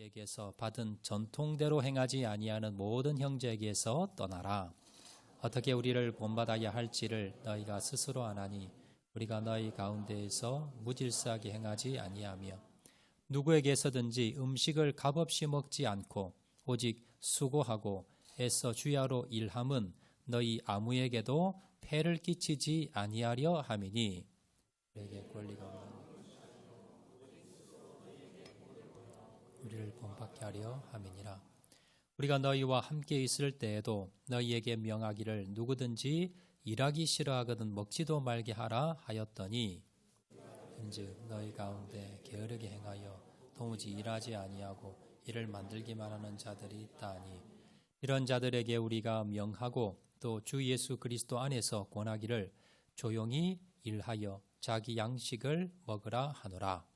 우리에게서 받은 전통대로 행하지 아니하는 모든 형제에게서 떠나라. 어떻게 우리를 본받아야 할지를 너희가 스스로 아나니 우리가 너희 가운데에서 무질서하게 행하지 아니하며 누구에게서든지 음식을 값없이 먹지 않고 오직 수고하고 애써 주야로 일함은 너희 아무에게도 폐를 끼치지 아니하려 함이니 우리에게 권리가 없는 우리를 본받게 하려 함이니라. 우리가 너희와 함께 있을 때에도 너희에게 명하기를 누구든지 일하기 싫어하거든 먹지도 말게 하라 하였더니 현즉 너희 가운데 게으르게 행하여 도무지 일하지 아니하고 이를 만들기만 하는 자들이 있다니 이런 자들에게 우리가 명하고 또 주 예수 그리스도 안에서 권하기를 조용히 일하여 자기 양식을 먹으라 하노라.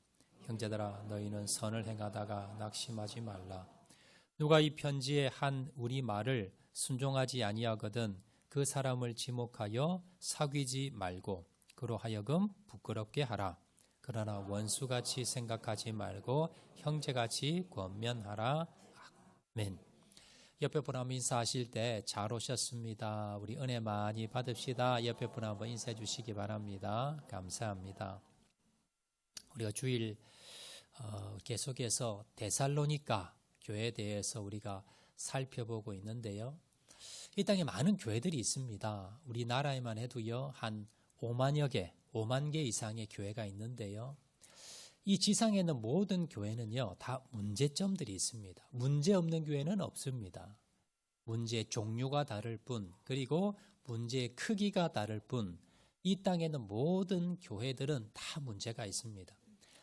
형제들아 너희는 선을 행하다가 낙심하지 말라. 누가 이 편지에 한 우리 말을 순종하지 아니하거든 그 사람을 지목하여 사귀지 말고 그로 하여금 부끄럽게 하라. 그러나 원수같이 생각하지 말고 형제같이 권면하라. 아멘. 옆에 분 한번 인사하실 때 잘 오셨습니다. 우리 은혜 많이 받읍시다. 옆에 분 한번 인사해 주시기 바랍니다. 감사합니다. 우리가 주일 계속해서 데살로니가 교회에 대해서 우리가 살펴보고 있는데요. 이 땅에 많은 교회들이 있습니다. 우리나라에만 해도요 한 5만 개 이상의 교회가 있는데요. 이 지상에 있는 모든 교회는요 다 문제점들이 있습니다. 문제 없는 교회는 없습니다. 문제의 종류가 다를 뿐, 그리고 문제의 크기가 다를 뿐, 이 땅에 있는 모든 교회들은 다 문제가 있습니다.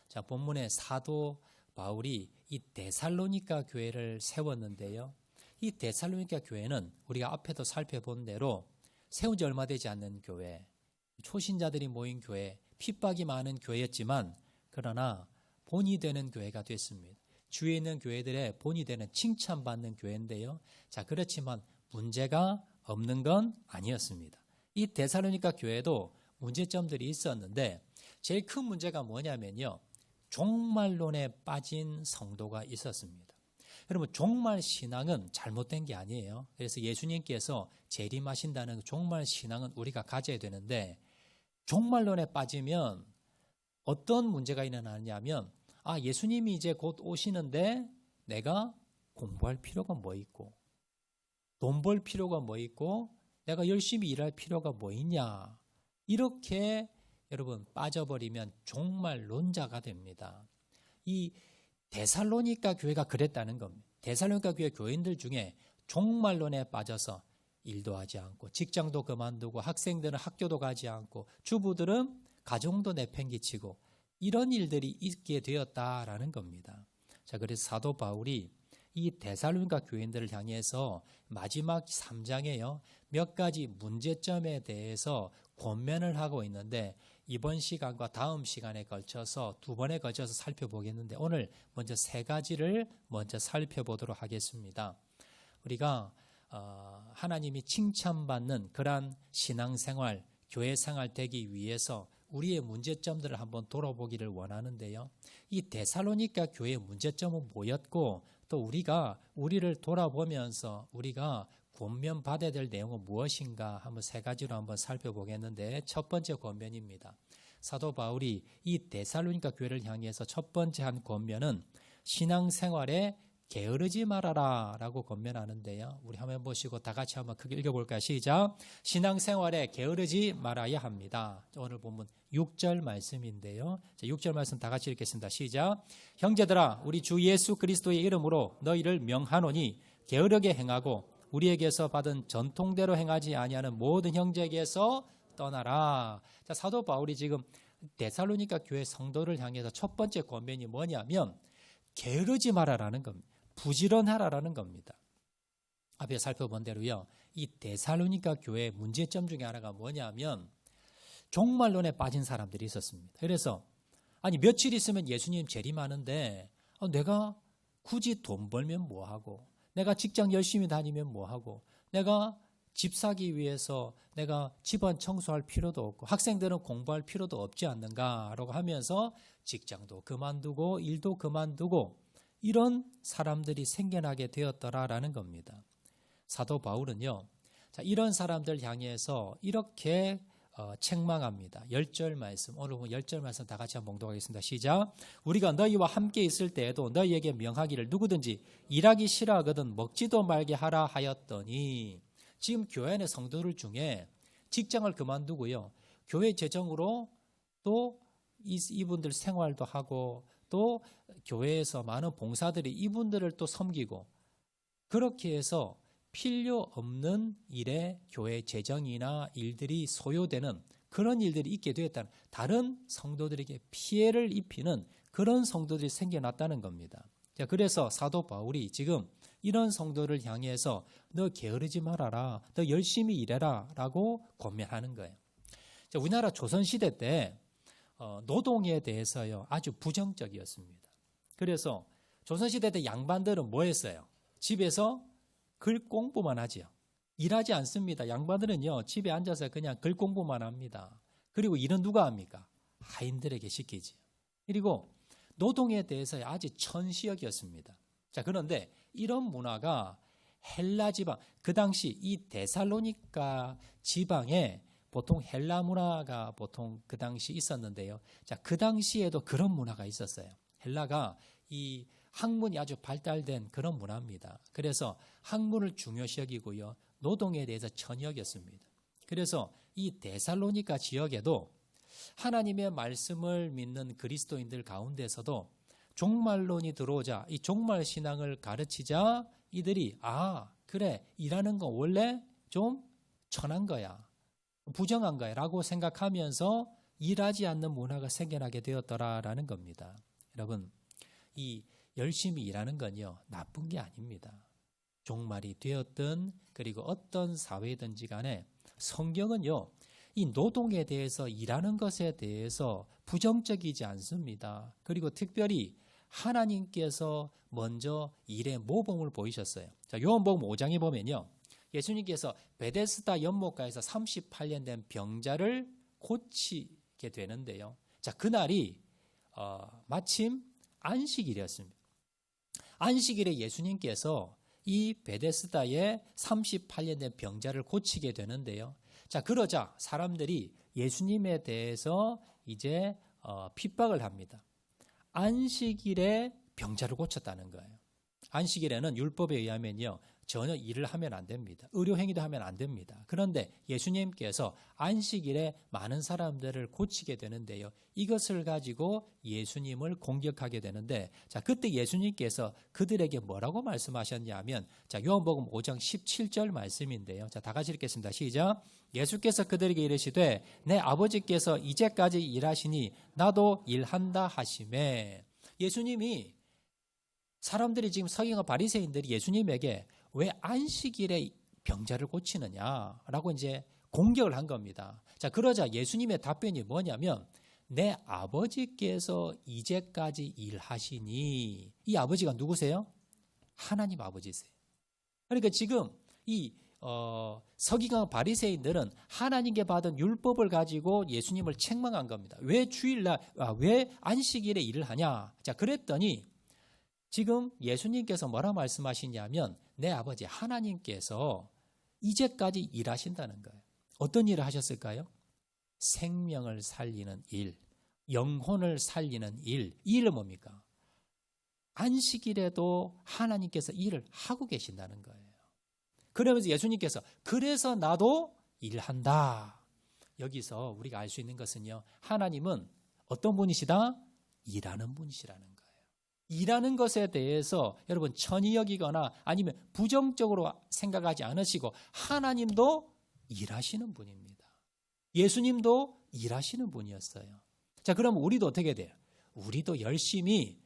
자, 본문에 사도 바울이 이 데살로니가 교회를 세웠는데요. 이 데살로니가 교회는 우리가 앞에도 살펴본 대로 세운 지 얼마 되지 않는 교회, 초신자들이 모인 교회, 핍박이 많은 교회였지만 그러나 본이 되는 교회가 됐습니다. 주위에 있는 교회들의 본이 되는 칭찬받는 교회인데요. 자, 그렇지만 문제가 없는 건 아니었습니다. 이 데살로니가 교회도 문제점들이 있었는데 제일 큰 문제가 뭐냐면요. 종말론에 빠진 성도가 있었습니다. 여러분, 종말 신앙은 잘못된 게 아니에요. 그래서 예수님께서 재림하신다는 종말 신앙은 우리가 가져야 되는데 종말론에 빠지면 어떤 문제가 일어나냐면 예수님이 이제 곧 오시는데 내가 공부할 필요가 뭐 있고 돈 벌 필요가 뭐 있고 내가 열심히 일할 필요가 뭐 있냐, 이렇게 여러분 빠져버리면 종말론자가 됩니다. 이 데살로니가 교회가 그랬다는 겁니다. 데살로니가 교회 교인들 중에 종말론에 빠져서 일도 하지 않고 직장도 그만두고 학생들은 학교도 가지 않고 주부들은 가정도 내팽개치고 이런 일들이 있게 되었다라는 겁니다. 자, 그래서 사도 바울이 이 데살로니가 교인들을 향해서 마지막 3장에요. 몇 가지 문제점에 대해서 권면을 하고 있는데 이번 시간과 다음 시간에 걸쳐서 두 번에 걸쳐서 살펴보겠는데 오늘 먼저 세 가지를 먼저 살펴보도록 하겠습니다. 우리가 하나님이 칭찬받는 그러한 신앙생활, 교회생활 되기 위해서 우리의 문제점들을 한번 돌아보기를 원하는데요. 이 데살로니가 교회의 문제점은 뭐였고 또 우리가 우리를 돌아보면서 우리가 권면받아야 될 내용은 무엇인가 한번 세 가지로 한번 살펴보겠는데 첫 번째 권면입니다. 사도 바울이 이 데살로니가 교회를 향해서 첫 번째 한 권면은 신앙생활에 게으르지 말아라 라고 권면하는데요. 우리 한번 보시고 다 같이 한번 크게 읽어볼까요? 시작. 신앙생활에 게으르지 말아야 합니다. 오늘 본문 6절 말씀인데요. 6절 말씀 다 같이 읽겠습니다. 시작. 형제들아 우리 주 예수 그리스도의 이름으로 너희를 명하노니 게으르게 행하고 우리에게서 받은 전통대로 행하지 아니하는 모든 형제에게서 떠나라. 자, 사도 바울이 지금 데살로니가 교회 성도를 향해서 첫 번째 권면이 뭐냐면 게으르지 마라라는 겁니다. 부지런하라라는 겁니다. 앞에 살펴본 대로요. 이 데살로니가 교회의 문제점 중에 하나가 뭐냐면 종말론에 빠진 사람들이 있었습니다. 그래서 며칠 있으면 예수님 재림하는데 내가 굳이 돈 벌면 뭐하고 내가 직장 열심히 다니면 뭐하고 내가 집 사기 위해서 내가 집안 청소할 필요도 없고 학생들은 공부할 필요도 없지 않는가라고 하면서 직장도 그만두고 일도 그만두고 이런 사람들이 생겨나게 되었더라라는 겁니다. 사도 바울은요, 자, 이런 사람들 향해서 이렇게 책망합니다. 10절 말씀, 오늘 보면 10절 말씀 다 같이 한번 봉독하겠습니다. 시작. 우리가 너희와 함께 있을 때에도 너희에게 명하기를 누구든지 일하기 싫어하거든 먹지도 말게 하라 하였더니, 지금 교회 안의 성도들 중에 직장을 그만두고요, 교회 재정으로 또 이분들 생활도 하고 또 교회에서 많은 봉사들이 이분들을 또 섬기고, 그렇게 해서 필요 없는 일에 교회 재정이나 일들이 소요되는 그런 일들이 있게 되었다는, 다른 성도들에게 피해를 입히는 그런 성도들이 생겨났다는 겁니다. 자, 그래서 사도 바울이 지금 이런 성도를 향해서 너 게으르지 말아라, 너 열심히 일해라 라고 권면하는 거예요. 자, 우리나라 조선시대 때 노동에 대해서요 아주 부정적이었습니다. 그래서 조선시대 때 양반들은 뭐 했어요? 집에서 글 공부만 하지요. 일하지 않습니다. 양반들은요 집에 앉아서 그냥 글 공부만 합니다. 그리고 일은 누가 합니까? 하인들에게 시키지요. 그리고 노동에 대해서 아주 천시역이었습니다. 자, 그런데 이런 문화가 헬라 지방, 그 당시 이 데살로니가 지방에 보통 헬라 문화가 보통 그 당시 있었는데요. 자, 그 당시에도 그런 문화가 있었어요. 헬라가 이 학문이 아주 발달된 그런 문화입니다. 그래서 학문을 중요시 여기고요, 노동에 대해서 천여겼습니다. 그래서 이 데살로니가 지역에도 하나님의 말씀을 믿는 그리스도인들 가운데서도 종말론이 들어오자, 이 종말 신앙을 가르치자 이들이 그래, 일하는 건 원래 좀 천한 거야, 부정한 거야 라고 생각하면서 일하지 않는 문화가 생겨나게 되었더라라는 겁니다. 여러분, 이 열심히 일하는 건요 나쁜 게 아닙니다. 종말이 되었든 그리고 어떤 사회든지 간에 성경은요 이 노동에 대해서, 일하는 것에 대해서 부정적이지 않습니다. 그리고 특별히 하나님께서 먼저 일의 모범을 보이셨어요. 자, 요한복음 5장에 보면요, 예수님께서 베데스다 연못가에서 38년 된 병자를 고치게 되는데요. 자, 그날이 마침 안식일이었습니다. 안식일에 예수님께서 이 베데스다에 38년 된 병자를 고치게 되는데요. 자, 그러자 사람들이 예수님에 대해서 이제 핍박을 합니다. 안식일에 병자를 고쳤다는 거예요. 안식일에는 율법에 의하면요 전혀 일을 하면 안 됩니다. 의료행위도 하면 안 됩니다. 그런데 예수님께서 안식일에 많은 사람들을 고치게 되는데요, 이것을 가지고 예수님을 공격하게 되는데, 자, 그때 예수님께서 그들에게 뭐라고 말씀하셨냐면, 자, 요한복음 5장 17절 말씀인데요. 자, 다 같이 읽겠습니다. 시작. 예수께서 그들에게 이르시되 내 아버지께서 이제까지 일하시니 나도 일한다 하시매. 예수님이, 사람들이 지금 서기관과 바리새인들이 예수님에게 왜 안식일에 병자를 고치느냐라고 이제 공격을 한 겁니다. 자, 그러자 예수님의 답변이 뭐냐면, 내 아버지께서 이제까지 일하시니. 이 아버지가 누구세요? 하나님 아버지세요. 그러니까 지금 이 서기관 바리새인들은 하나님께 받은 율법을 가지고 예수님을 책망한 겁니다. 왜 주일날, 왜 안식일에 일을 하냐? 자, 그랬더니 지금 예수님께서 뭐라 말씀하시냐면, 내 아버지 하나님께서 이제까지 일하신다는 거예요. 어떤 일을 하셨을까요? 생명을 살리는 일, 영혼을 살리는 일. 이 일은 뭡니까? 안식일에도 하나님께서 일을 하고 계신다는 거예요. 그러면서 예수님께서 그래서 나도 일한다. 여기서 우리가 알 수 있는 것은요, 하나님은 어떤 분이시다? 일하는 분이시라는 거예요. 일하는 것에 대해서 여러분 천히 여기거나 아니면 부정적으로 생각하지 않으시고, 하나님도 일하시는 분입니다. 예수님도 일하시는 분이었어요. 자, 그럼 우리도 어떻게 돼요? 우리도 열심히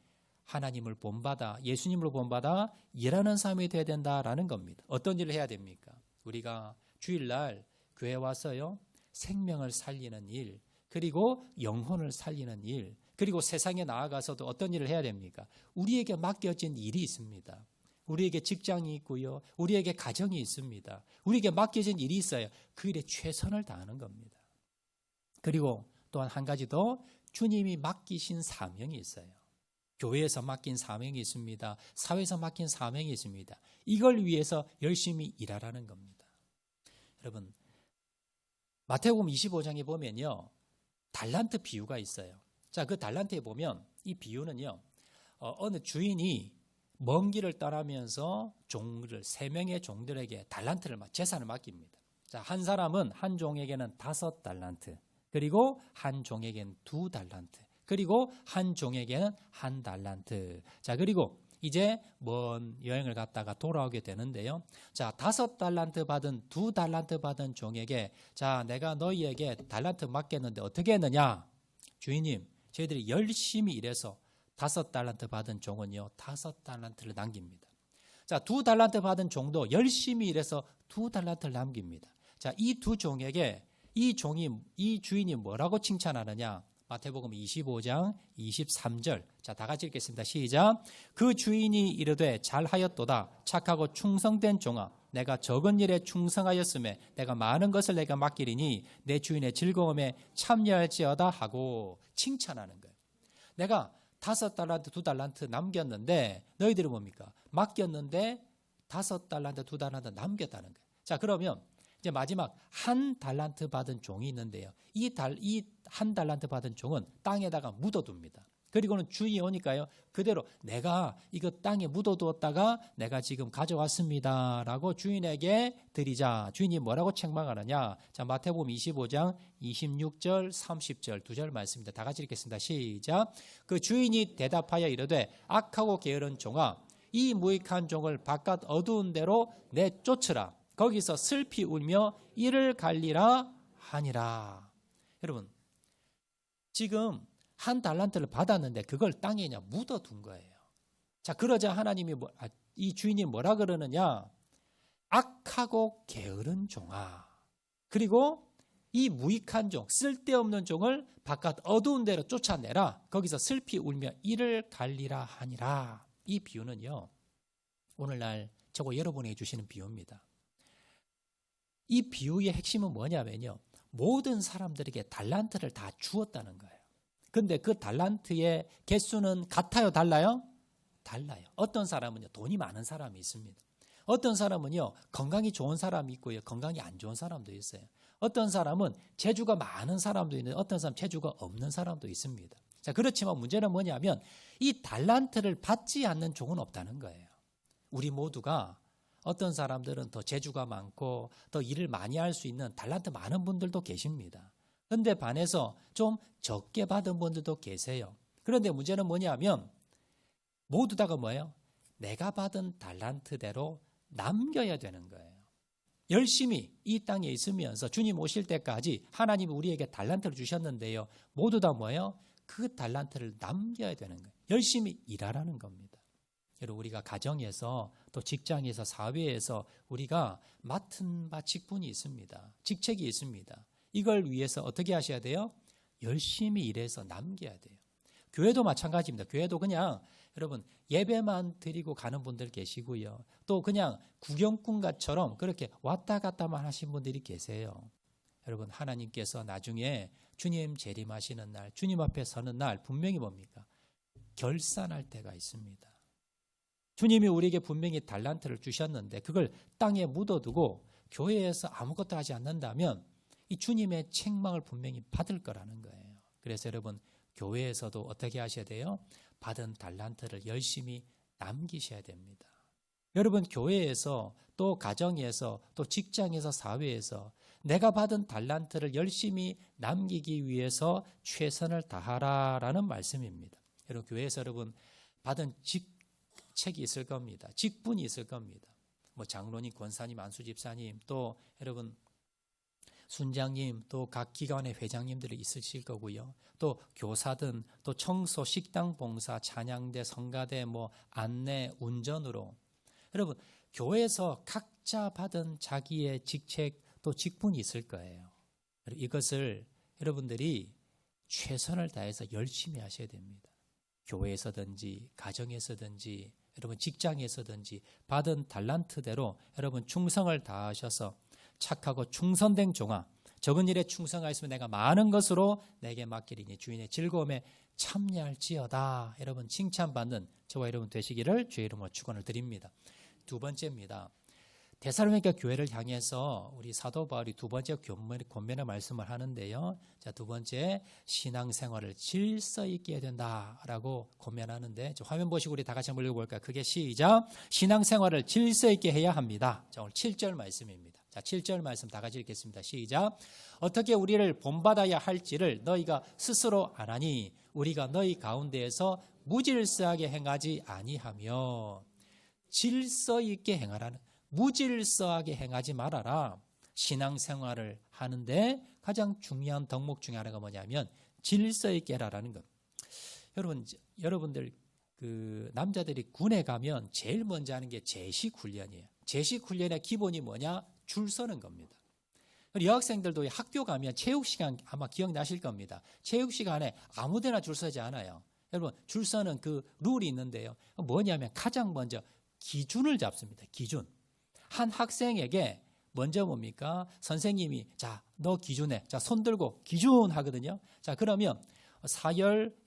하나님을 본받아, 예수님을 본받아 일하는 삶이 되어야 된다라는 겁니다. 어떤 일을 해야 됩니까? 우리가 주일날 교회 와서요, 생명을 살리는 일, 그리고 영혼을 살리는 일, 그리고 세상에 나아가서도 어떤 일을 해야 됩니까? 우리에게 맡겨진 일이 있습니다. 우리에게 직장이 있고요, 우리에게 가정이 있습니다. 우리에게 맡겨진 일이 있어요. 그 일에 최선을 다하는 겁니다. 그리고 또한 한 가지 더, 주님이 맡기신 사명이 있어요. 교회에서 맡긴 사명이 있습니다. 사회에서 맡긴 사명이 있습니다. 이걸 위해서 열심히 일하라는 겁니다. 여러분, 마태복음 25장에 보면요, 달란트 비유가 있어요. 자, 그 달란트에 보면 이 비유는요, 어느 주인이 먼 길을 떠나면서 종들, 3명의 종들에게 달란트를, 재산을 맡깁니다. 자, 한 사람은 한 종에게는 5달란트, 그리고 한 종에게는 2달란트, 그리고 한 종에게는 1달란트. 자, 그리고 이제 먼 여행을 갔다가 돌아오게 되는데요. 자, 5달란트 받은 2달란트 받은 종에게, 자, 내가 너희에게 달란트 맡겼는데 어떻게 했느냐? 주인님, 저희들이 열심히 일해서 5달란트 받은 종은요, 5달란트를 남깁니다. 자, 2달란트 받은 종도 열심히 일해서 2달란트를 남깁니다. 자, 이 두 종에게 이 주인이 뭐라고 칭찬하느냐? 마태복음 25장 23절. 자, 다 같이 읽겠습니다. 시작. 그 주인이 이르되 잘하였도다. 착하고 충성된 종아. 내가 적은 일에 충성하였음에 내가 많은 것을 내가 맡기리니 내 주인의 즐거움에 참여할지어다 하고 칭찬하는 거예요. 내가 5달란트, 2달란트 남겼는데 너희들은 뭡니까? 맡겼는데 5달란트, 2달란트 남겼다는 거예요. 자, 그러면 이제 마지막 1달란트 받은 종이 있는데요. 이 1달란트 받은 종은 땅에다가 묻어둡니다. 그리고는 주인이 오니까요, 그대로 내가 이거 땅에 묻어두었다가 내가 지금 가져왔습니다 라고 주인에게 드리자. 주인이 뭐라고 책망하느냐? 자, 마태복음 25장 26절 30절 두 절 말씀입니다. 다 같이 읽겠습니다. 시작. 그 주인이 대답하여 이르되 악하고 게으른 종아, 이 무익한 종을 바깥 어두운 데로 내쫓으라. 거기서 슬피 울며 이를 갈리라 하니라. 여러분, 지금 1달란트를 받았는데 그걸 땅에 그냥 묻어둔 거예요. 자, 그러자 하나님이 이 주인이 뭐라 그러느냐? 악하고 게으른 종아. 그리고 이 무익한 종, 쓸데없는 종을 바깥 어두운 데로 쫓아내라. 거기서 슬피 울며 이를 갈리라 하니라. 이 비유는요, 오늘날 저거 여러분에게 주시는 비유입니다. 이 비유의 핵심은 뭐냐면요, 모든 사람들에게 달란트를 다 주었다는 거예요. 근데 그 달란트의 개수는 같아요, 달라요? 달라요. 어떤 사람은요, 돈이 많은 사람이 있습니다. 어떤 사람은요, 건강이 좋은 사람이 있고요, 건강이 안 좋은 사람도 있어요. 어떤 사람은 재주가 많은 사람도 있는데 어떤 사람은 재주가 없는 사람도 있습니다. 자, 그렇지만 문제는 뭐냐면 이 달란트를 받지 않는 종은 없다는 거예요. 우리 모두가, 어떤 사람들은 더 재주가 많고 더 일을 많이 할 수 있는 달란트 많은 분들도 계십니다. 그런데 반해서 좀 적게 받은 분들도 계세요. 그런데 문제는 뭐냐면 모두 다가 뭐예요? 내가 받은 달란트대로 남겨야 되는 거예요. 열심히 이 땅에 있으면서 주님 오실 때까지 하나님이 우리에게 달란트를 주셨는데요, 모두 다 뭐예요? 그 달란트를 남겨야 되는 거예요. 열심히 일하라는 겁니다. 여러분, 우리가 가정에서 또 직장에서 사회에서 우리가 맡은 바 직분이 있습니다. 직책이 있습니다. 이걸 위해서 어떻게 하셔야 돼요? 열심히 일해서 남겨야 돼요. 교회도 마찬가지입니다. 교회도 그냥 여러분 예배만 드리고 가는 분들 계시고요. 또 그냥 구경꾼같처럼 그렇게 왔다 갔다만 하신 분들이 계세요. 여러분, 하나님께서 나중에 주님 재림하시는 날, 주님 앞에 서는 날 분명히 뭡니까? 결산할 때가 있습니다. 주님이 우리에게 분명히 달란트를 주셨는데 그걸 땅에 묻어두고 교회에서 아무것도 하지 않는다면 이 주님의 책망을 분명히 받을 거라는 거예요. 그래서 여러분, 교회에서도 어떻게 하셔야 돼요? 받은 달란트를 열심히 남기셔야 됩니다. 여러분, 교회에서 또 가정에서 또 직장에서 사회에서 내가 받은 달란트를 열심히 남기기 위해서 최선을 다하라라는 말씀입니다. 여러분, 교회에서 여러분 받은 직책이 있을 겁니다. 직분이 있을 겁니다. 뭐 장로님, 권사님, 안수집사님, 또 여러분 순장님, 또 각 기관의 회장님들이 있으실 거고요. 또 교사든, 또 청소, 식당 봉사, 찬양대, 성가대, 뭐 안내, 운전으로 여러분 교회에서 각자 받은 자기의 직책 또 직분이 있을 거예요. 이것을 여러분들이 최선을 다해서 열심히 하셔야 됩니다. 교회에서든지 가정에서든지 여러분 직장에서든지 받은 달란트대로 여러분 충성을 다하셔서 착하고 충성된 종아, 적은 일에 충성하였으면 내가 많은 것으로 내게 맡기리니 주인의 즐거움에 참여할지어다. 여러분 칭찬받는 저와 여러분 되시기를 주의 이름으로 축원을 드립니다. 두 번째입니다. 데살로니가 교회를 향해서 우리 사도 바울이 두 번째 권면의 말씀을 하는데요. 자, 두 번째 신앙생활을 질서 있게 해야 된다라고 권면하는데 화면 보시고 우리 다 같이 한번 읽어볼까요? 그게 시작. 신앙생활을 질서 있게 해야 합니다. 자, 오늘 7절 말씀입니다. 자, 7절 말씀 다 같이 읽겠습니다. 시작. 어떻게 우리를 본받아야 할지를 너희가 스스로 아나니 우리가 너희 가운데에서 무질서하게 행하지 아니하며. 질서 있게 행하라는, 무질서하게 행하지 말아라. 신앙생활을 하는데 가장 중요한 덕목 중에 하나가 뭐냐면 질서 있게 해라라는 것. 여러분들 그 남자들이 군에 가면 제일 먼저 하는 게 제식 훈련이에요. 제식 훈련의 기본이 뭐냐? 줄 서는 겁니다. 여학생들도 학교 가면 체육 시간 아마 기억나실 겁니다. 체육 시간에 아무데나 줄 서지 않아요. 여러분 줄 서는 그 룰이 있는데요. 뭐냐면 가장 먼저 기준을 잡습니다. 기준. 한 학생에게 먼저 뭡니까? 선생님이 자, 너 기준해. 자, 손 들고 기준 하거든요. 자, 그러면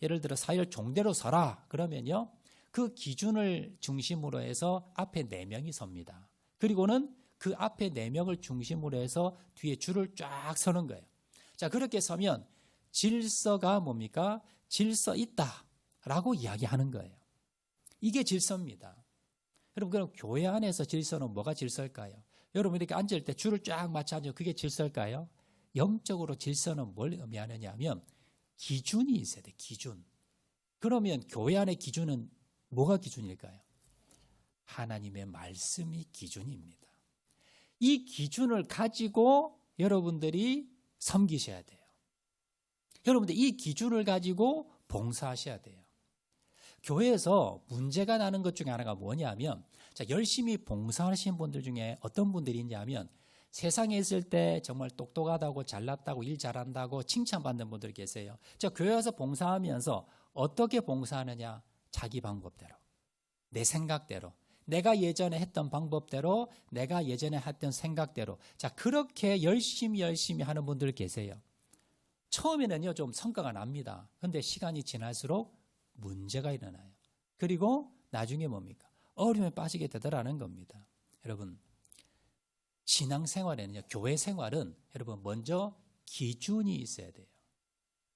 예를 들어 사열 종대로 서라. 그러면요. 그 기준을 중심으로 해서 앞에 4명이 섭니다. 그리고는 그 앞에 4명을 중심으로 해서 뒤에 줄을 쫙 서는 거예요. 자, 그렇게 서면 질서가 뭡니까? 질서 있다라고 이야기하는 거예요. 이게 질서입니다. 여러분, 그럼 교회 안에서 질서는 뭐가 질서일까요? 여러분 이렇게 앉을 때 줄을 쫙 맞춰 앉으면 그게 질서일까요? 영적으로 질서는 뭘 의미하느냐 하면 기준이 있어야 돼. 기준. 그러면 교회 안의 기준은 뭐가 기준일까요? 하나님의 말씀이 기준입니다. 이 기준을 가지고 여러분들이 섬기셔야 돼요. 여러분들 이 기준을 가지고 봉사하셔야 돼요. 교회에서 문제가 나는 것 중에 하나가 뭐냐면, 자, 열심히 봉사하시는 분들 중에 어떤 분들이 있냐면 세상에 있을 때 정말 똑똑하다고 잘났다고 일 잘한다고 칭찬받는 분들이 계세요. 자, 교회 와서 봉사하면서 어떻게 봉사하느냐? 자기 방법대로, 내 생각대로, 내가 예전에 했던 방법대로, 내가 예전에 했던 생각대로. 자, 그렇게 열심히 하는 분들 계세요. 처음에는요 좀 성과가 납니다. 그런데 시간이 지날수록 문제가 일어나요. 그리고 나중에 뭡니까? 어려움에 빠지게 되더라는 겁니다. 여러분, 신앙생활에는요, 교회 생활은 여러분 먼저 기준이 있어야 돼요.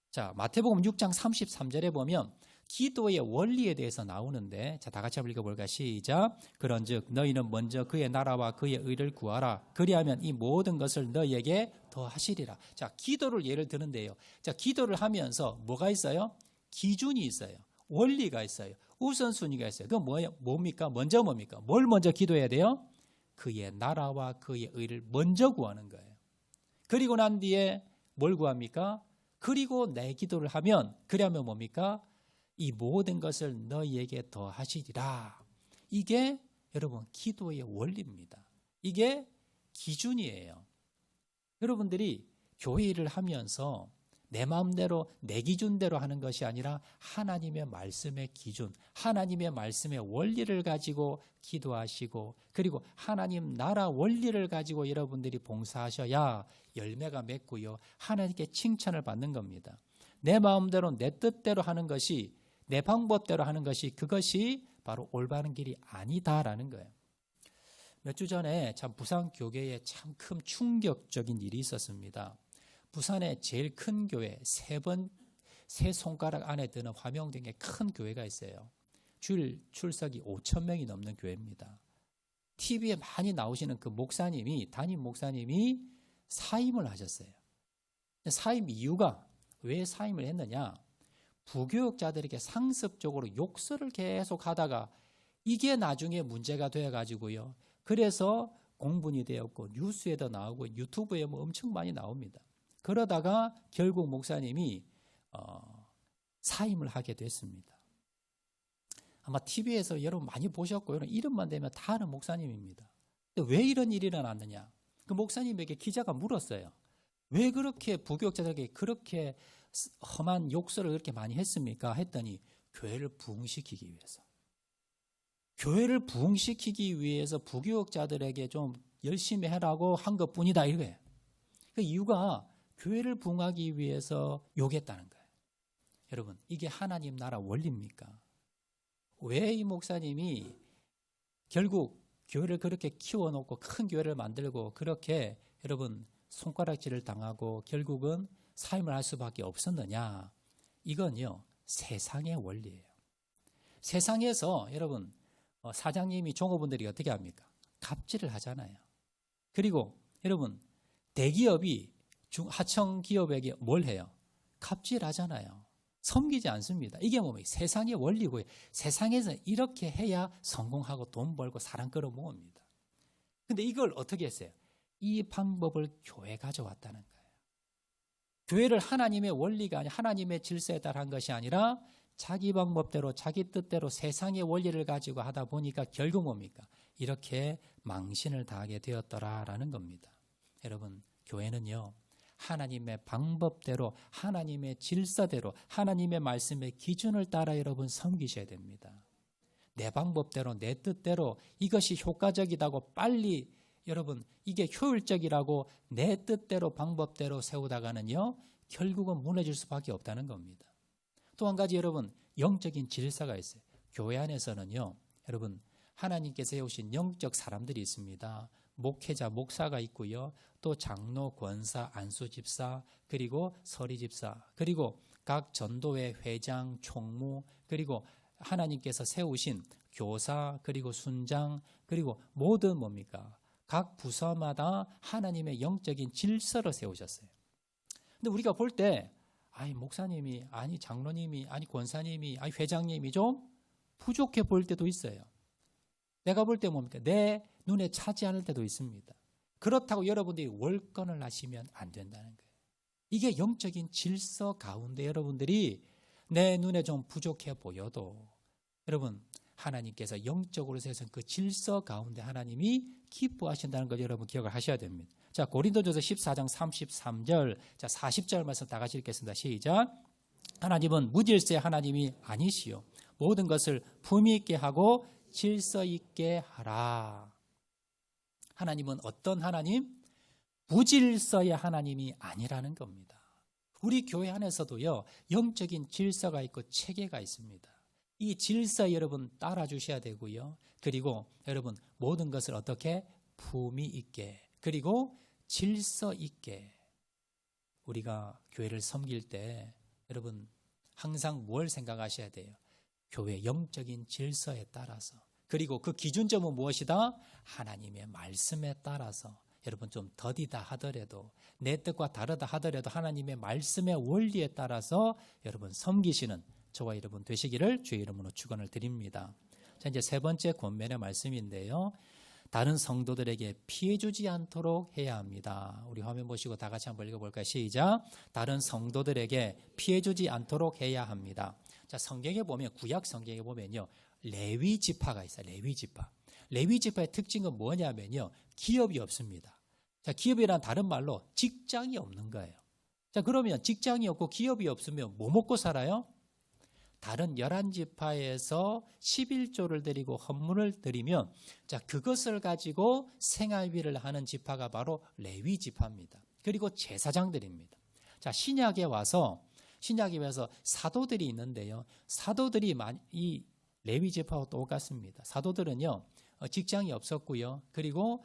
자, 마태복음 6장 33절에 보면 기도의 원리에 대해서 나오는데, 자, 다 같이 한번 읽어볼까요? 시작. 그런즉 너희는 먼저 그의 나라와 그의 의를 구하라. 그리하면 이 모든 것을 너희에게 더하시리라. 자, 기도를 예를 드는데요. 자, 기도를 하면서 뭐가 있어요? 기준이 있어요. 원리가 있어요. 우선순위가 있어요. 그건 뭡니까? 먼저 뭡니까? 뭘 먼저 기도해야 돼요? 그의 나라와 그의 의를 먼저 구하는 거예요. 그리고 난 뒤에 뭘 구합니까? 그리고 내 기도를 하면, 그러면 뭡니까? 이 모든 것을 너희에게 더하시리라. 이게 여러분 기도의 원리입니다. 이게 기준이에요. 여러분들이 교회 일을 하면서 내 마음대로 내 기준대로 하는 것이 아니라 하나님의 말씀의 기준, 하나님의 말씀의 원리를 가지고 기도하시고, 그리고 하나님 나라 원리를 가지고 여러분들이 봉사하셔야 열매가 맺고요, 하나님께 칭찬을 받는 겁니다. 내 마음대로 내 뜻대로 하는 것이, 내 방법대로 하는 것이, 그것이 바로 올바른 길이 아니다라는 거예요. 몇 주 전에 참 부산 교계에 참 큰 충격적인 일이 있었습니다. 부산의 제일 큰 교회, 세 손가락 안에 드는 화명동에 큰 교회가 있어요. 주일 출석이 5,000명이 넘는 교회입니다. TV에 많이 나오시는 그 목사님이, 담임 목사님이 사임을 하셨어요. 사임 이유가, 왜 사임을 했느냐? 부교육자들에게 상습적으로 욕설을 계속 하다가 이게 나중에 문제가 되어가지고요. 그래서 공분이 되었고 뉴스에도 나오고 유튜브에 뭐 엄청 많이 나옵니다. 그러다가 결국 목사님이 사임을 하게 됐습니다. 아마 TV에서 여러분 많이 보셨고 이름만 되면 다 아는 목사님입니다. 근데 왜 이런 일이 일어났느냐? 그 목사님에게 기자가 물었어요. 왜 그렇게 부교육자들에게 그렇게 험한 욕설을 그렇게 많이 했습니까? 했더니 교회를 부흥시키기 위해서. 교회를 부흥시키기 위해서 부교육자들에게 좀 열심히 해라고 한 것뿐이다 이거예요. 그 이유가 교회를 부흥하기 위해서 욕했다는 거예요. 여러분, 이게 하나님 나라 원리입니까? 왜 이 목사님이 결국 교회를 그렇게 키워놓고 큰 교회를 만들고 그렇게 여러분 손가락질을 당하고 결국은 삶을 할 수밖에 없었느냐? 이건요, 세상의 원리예요. 세상에서 여러분 사장님이 종업원들이 어떻게 합니까? 갑질을 하잖아요. 그리고 여러분 대기업이 하청 기업에게 뭘 해요? 갑질하잖아요. 섬기지 않습니다. 이게 뭡니까? 세상의 원리고요. 세상에서 이렇게 해야 성공하고 돈 벌고 사람 끌어모읍니다. 근데 이걸 어떻게 했어요? 이 방법을 교회 가져왔다는 거예요. 교회를 하나님의 원리가 아니라 하나님의 질서에 따라 한 것이 아니라 자기 방법대로 자기 뜻대로 세상의 원리를 가지고 하다 보니까 결국 뭡니까? 이렇게 망신을 당하게 되었더라라는 겁니다. 여러분, 교회는요, 하나님의 방법대로 하나님의 질서대로 하나님의 말씀의 기준을 따라 여러분 섬기셔야 됩니다. 내 방법대로 내 뜻대로 이것이 효과적이다고 빨리 여러분 이게 효율적이라고 내 뜻대로 방법대로 세우다가는요 결국은 무너질 수밖에 없다는 겁니다. 또 한 가지 여러분 영적인 질서가 있어요. 교회 안에서는요 여러분 하나님께서 세우신 영적 사람들이 있습니다. 목회자, 목사가 있고요. 또 장로, 권사, 안수집사, 그리고 서리집사, 그리고 각 전도회 회장, 총무, 그리고 하나님께서 세우신 교사, 그리고 순장, 그리고 모든 뭡니까? 각 부서마다 하나님의 영적인 질서를 세우셨어요. 근데 우리가 볼 때, 아니 목사님이, 아니 장로님이, 아니 권사님이, 아니 회장님이 좀 부족해 보일 때도 있어요. 내가 볼 때 뭡니까? 내 눈에 차지 않을 때도 있습니다. 그렇다고 여러분들이 월권을 하시면 안 된다는 거예요. 이게 영적인 질서 가운데 여러분들이 내 눈에 좀 부족해 보여도 여러분 하나님께서 영적으로 세우신 그 질서 가운데 하나님이 기뻐하신다는 걸 여러분 기억을 하셔야 됩니다. 자, 고린도전서 14장 33절, 자 40절 말씀 다 같이 읽겠습니다. 시작. 하나님은 무질서의 하나님이 아니시요 모든 것을 품위 있게 하고 질서 있게 하라. 하나님은 어떤 하나님? 무질서의 하나님이 아니라는 겁니다. 우리 교회 안에서도요 영적인 질서가 있고 체계가 있습니다. 이 질서 여러분 따라주셔야 되고요. 그리고 여러분 모든 것을 어떻게 품위 있게 그리고 질서 있게 우리가 교회를 섬길 때 여러분 항상 뭘 생각하셔야 돼요? 교회 영적인 질서에 따라서 그리고 그 기준점은 무엇이다? 하나님의 말씀에 따라서 여러분 좀 더디다 하더라도 내 뜻과 다르다 하더라도 하나님의 말씀의 원리에 따라서 여러분 섬기시는 저와 여러분 되시기를 주의 이름으로 축원을 드립니다. 자, 이제 세 번째 권면의 말씀인데요. 다른 성도들에게 피해 주지 않도록 해야 합니다. 우리 화면 보시고 다 같이 한번 읽어볼까요? 시작. 다른 성도들에게 피해 주지 않도록 해야 합니다. 자, 성경에 보면 구약 성경에 보면요. 레위 지파가 있어요. 레위 지파. 레위 지파의 특징은 뭐냐면요. 기업이 없습니다. 자, 기업이란 다른 말로 직장이 없는 거예요. 자, 그러면 직장이 없고 기업이 없으면 뭐 먹고 살아요? 다른 11지파에서 11조를 드리고 헌물을 드리면 자, 그것을 가지고 생활비를 하는 지파가 바로 레위 지파입니다. 그리고 제사장들입니다. 자, 신약에 와서 사도들이 있는데요. 사도들이 이 레위 지파와 똑같습니다. 사도들은요 직장이 없었고요. 그리고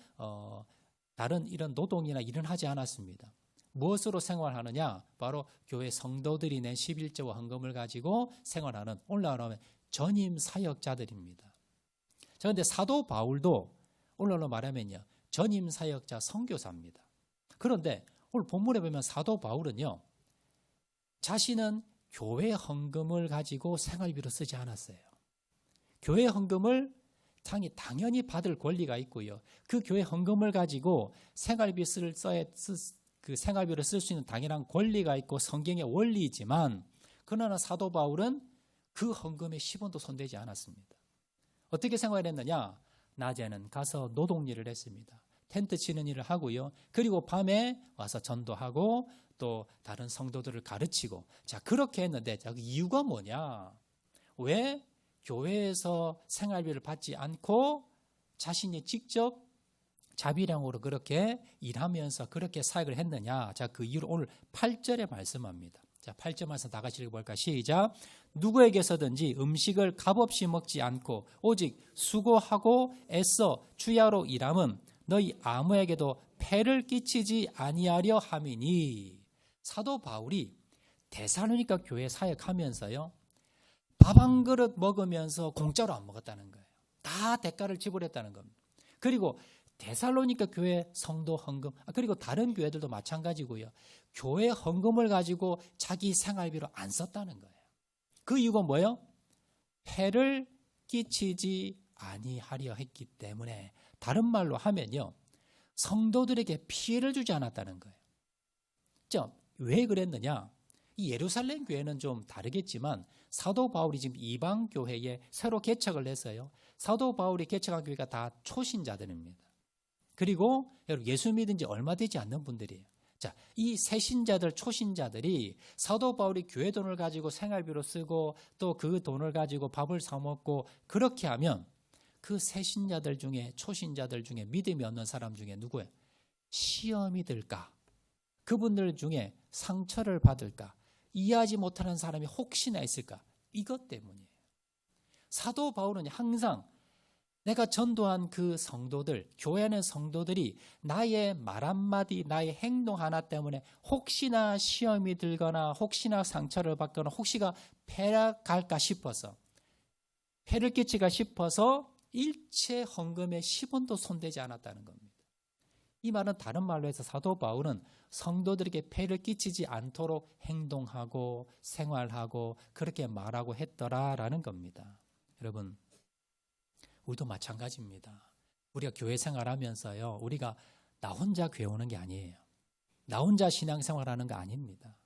다른 이런 노동이나 일은 하지 않았습니다. 무엇으로 생활하느냐? 바로 교회 성도들이 낸 11조와 헌금을 가지고 생활하는 오늘날로 전임 사역자들입니다. 자, 그런데 사도 바울도 오늘날로 말하면요 전임 사역자 선교사입니다. 그런데 오늘 본문에 보면 사도 바울은요 자신은 교회 헌금을 가지고 생활비로 쓰지 않았어요. 교회 헌금을 당연히 받을 권리가 있고요. 그 교회 헌금을 가지고 생활비를 쓸 수 있는 당연한 권리가 있고 성경의 원리이지만 그러나 사도 바울은 그 헌금에 10원도 손대지 않았습니다. 어떻게 생활했느냐? 낮에는 가서 노동일을 했습니다. 텐트 치는 일을 하고요. 그리고 밤에 와서 전도하고 또 다른 성도들을 가르치고 자 그렇게 했는데 자, 그 이유가 뭐냐? 왜 교회에서 생활비를 받지 않고 자신이 직접 자비량으로 그렇게 일하면서 그렇게 사역을 했느냐? 자, 그 이유를 오늘 8절에 말씀합니다. 자, 8절 다 같이 읽어볼까? 시작. 누구에게서든지 음식을 값없이 먹지 않고 오직 수고하고 애써 주야로 일함은 너희 아무에게도 폐를 끼치지 아니하려 함이니. 사도 바울이 데살로니가 교회 사역하면서요, 밥 한 그릇 먹으면서 공짜로 안 먹었다는 거예요. 다 대가를 지불했다는 겁니다. 그리고 데살로니가 교회 성도 헌금, 그리고 다른 교회들도 마찬가지고요. 교회 헌금을 가지고 자기 생활비로 안 썼다는 거예요. 그 이유가 뭐예요? 폐를 끼치지 아니하려 했기 때문에, 다른 말로 하면요, 성도들에게 피해를 주지 않았다는 거예요. 왜 그랬느냐? 이 예루살렘 교회는 좀 다르겠지만 사도 바울이 지금 이방 교회에 새로 개척을 했어요. 사도 바울이 개척한 교회가 다 초신자들입니다. 그리고 예수 믿은 지 얼마 되지 않는 분들이에요. 자, 이 새신자들, 초신자들이 사도 바울이 교회 돈을 가지고 생활비로 쓰고 또 그 돈을 가지고 밥을 사 먹고 그렇게 하면 그 새신자들 중에, 초신자들 중에 믿음이 없는 사람 중에 누구예요? 시험이 들까? 그분들 중에 상처를 받을까? 이해하지 못하는 사람이 혹시나 있을까? 이것 때문이에요. 사도 바울은 항상 내가 전도한 그 성도들, 교회 안의 성도들이 나의 말 한마디, 나의 행동 하나 때문에 혹시나 시험이 들거나 혹시나 상처를 받거나 혹시나 패락할까 싶어서, 패를 끼칠까 싶어서 일체 헌금에 10원도 손대지 않았다는 겁니다. 이 말은 다른 말로 해서 사도 바울은 성도들에게 폐를 끼치지 않도록 행동하고 생활하고 그렇게 말하고 했더라라는 겁니다. 여러분, 우리도 마찬가지입니다. 우리가 교회 생활하면서요, 우리가 나 혼자 교회 오는 게 아니에요. 나 혼자 신앙생활하는 거 아닙니다.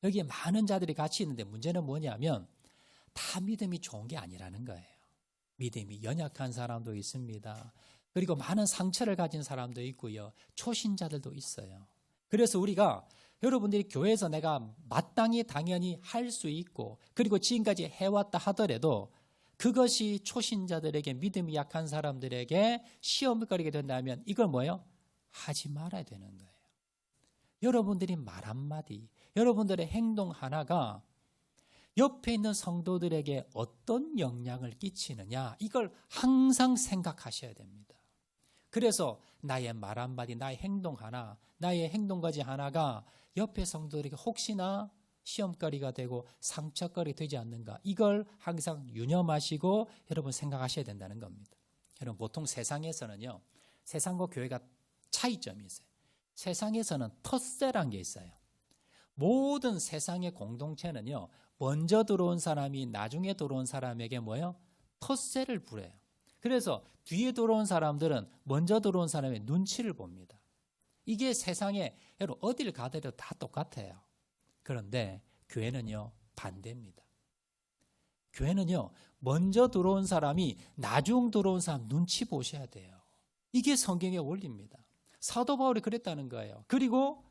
여기에 많은 자들이 같이 있는데 문제는 뭐냐면 다 믿음이 좋은 게 아니라는 거예요. 믿음이 연약한 사람도 있습니다. 그리고 많은 상처를 가진 사람도 있고요. 초신자들도 있어요. 그래서 우리가, 여러분들이 교회에서 내가 마땅히 당연히 할 수 있고 그리고 지금까지 해왔다 하더라도 그것이 초신자들에게, 믿음이 약한 사람들에게 시험거리게 된다면 이걸 뭐예요? 하지 말아야 되는 거예요. 여러분들이 말 한마디, 여러분들의 행동 하나가 옆에 있는 성도들에게 어떤 영향을 끼치느냐, 이걸 항상 생각하셔야 됩니다. 그래서 나의 말 한마디, 나의 행동 하나, 나의 행동까지 하나가 옆에 성도들에게 혹시나 시험거리가 되고 상처거리 되지 않는가, 이걸 항상 유념하시고 여러분 생각하셔야 된다는 겁니다. 여러분, 보통 세상에서는요, 세상과 교회가 차이점이 있어요. 세상에서는 텃세란 게 있어요. 모든 세상의 공동체는요, 먼저 들어온 사람이 나중에 들어온 사람에게 뭐예요? 텃세를 부려요. 그래서 뒤에 들어온 사람들은 먼저 들어온 사람의 눈치를 봅니다. 이게 세상에 여러분 어딜 가더라도 다 똑같아요. 그런데 교회는요, 반대입니다. 교회는요, 먼저 들어온 사람이 나중 들어온 사람 눈치 보셔야 돼요. 이게 성경의 원리입니다. 사도 바울이 그랬다는 거예요. 그리고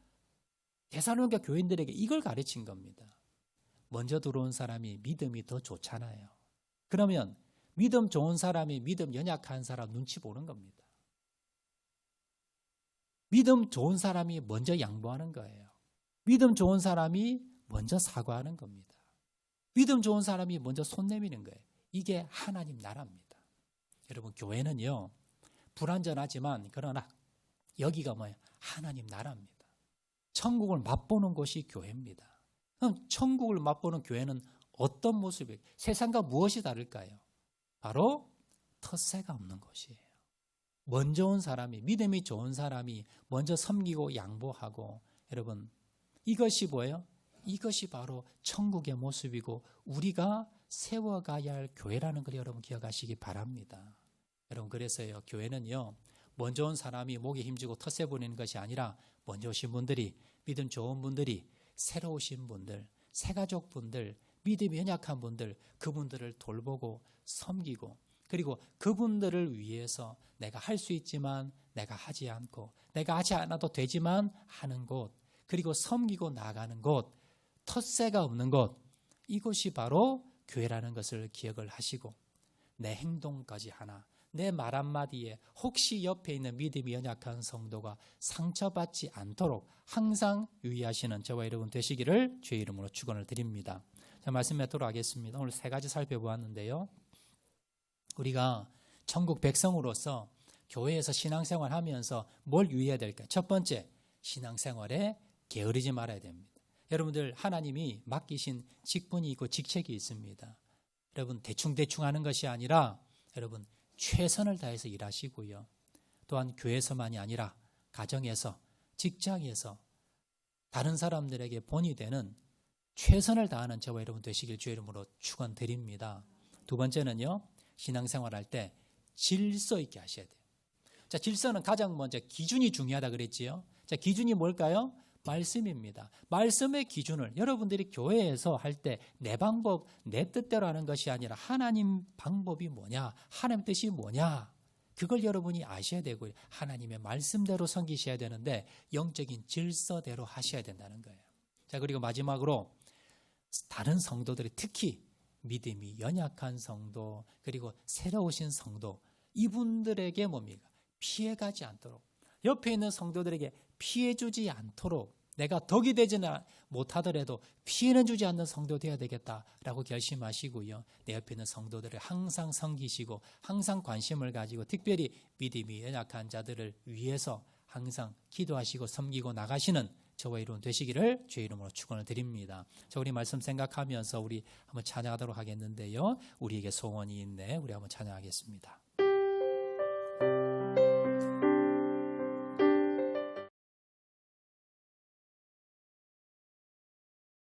데살로니가 교인들에게 이걸 가르친 겁니다. 먼저 들어온 사람이 믿음이 더 좋잖아요. 그러면 믿음 좋은 사람이 믿음 연약한 사람 눈치 보는 겁니다. 믿음 좋은 사람이 먼저 양보하는 거예요. 믿음 좋은 사람이 먼저 사과하는 겁니다. 믿음 좋은 사람이 먼저 손 내미는 거예요. 이게 하나님 나라입니다. 여러분, 교회는요, 불완전하지만 그러나 여기가 뭐예요? 하나님 나라입니다. 천국을 맛보는 곳이 교회입니다. 그럼 천국을 맛보는 교회는 어떤 모습이에요? 세상과 무엇이 다를까요? 바로 텃세가 없는 곳이에요. 먼저 온 사람이, 믿음이 좋은 사람이 먼저 섬기고 양보하고, 여러분, 이것이 뭐예요? 이것이 바로 천국의 모습이고 우리가 세워가야 할 교회라는 걸 여러분 기억하시기 바랍니다. 여러분, 그래서요, 교회는요, 먼저 온 사람이 목에 힘주고 텃세 부리는 것이 아니라 먼저 오신 분들이, 믿음 좋은 분들이, 새로 오신 분들, 새가족 분들, 믿음이 연약한 분들, 그분들을 돌보고 섬기고, 그리고 그분들을 위해서 내가 할 수 있지만 내가 하지 않고, 내가 하지 않아도 되지만 하는 곳, 그리고 섬기고 나가는 곳, 텃세가 없는 곳, 이곳이 바로 교회라는 것을 기억을 하시고 내 행동까지 하나, 내 말 한마디에 혹시 옆에 있는 믿음이 연약한 성도가 상처받지 않도록 항상 유의하시는 저와 여러분 되시기를 주의 이름으로 축원을 드립니다. 자, 말씀 맺도록 하겠습니다. 오늘 3가지 살펴보았는데요. 우리가 천국 백성으로서 교회에서 신앙생활 하면서 뭘 유의해야 될까요? 첫 번째, 신앙생활에 게으르지 말아야 됩니다. 여러분들 하나님이 맡기신 직분이 있고 직책이 있습니다. 여러분 대충 하는 것이 아니라 여러분 최선을 다해서 일하시고요. 또한 교회에서만이 아니라 가정에서, 직장에서 다른 사람들에게 본이 되는 최선을 다하는 저와 여러분 되시길 주의 이름으로 축원드립니다. 두 번째는요. 신앙생활할 때 질서 있게 하셔야 돼요. 자, 질서는 가장 먼저 기준이 중요하다 그랬지요. 자, 기준이 뭘까요? 말씀입니다. 말씀의 기준을 여러분들이 교회에서 할 때 내 방법, 내 뜻대로 하는 것이 아니라 하나님 방법이 뭐냐, 하나님 뜻이 뭐냐, 그걸 여러분이 아셔야 되고요. 하나님의 말씀대로 섬기셔야 되는데 영적인 질서대로 하셔야 된다는 거예요. 자, 그리고 마지막으로 다른 성도들이 특히 믿음이 연약한 성도, 그리고 새로 오신 성도, 이분들에게 뭡니까? 피해가지 않도록, 옆에 있는 성도들에게 피해주지 않도록 내가 덕이 되지는 못하더라도 피해는 주지 않는 성도 되어야 되겠다라고 결심하시고요. 내 옆에 있는 성도들을 항상 섬기시고 항상 관심을 가지고 특별히 믿음이 연약한 자들을 위해서 항상 기도하시고 섬기고 나가시는 저와 여러분 되시기를 주의 이름으로 축원을 드립니다. 자, 우리 말씀 생각하면서 우리 한번 찬양하도록 하겠는데요. 우리에게 소원이 있네. 우리 한번 찬양하겠습니다.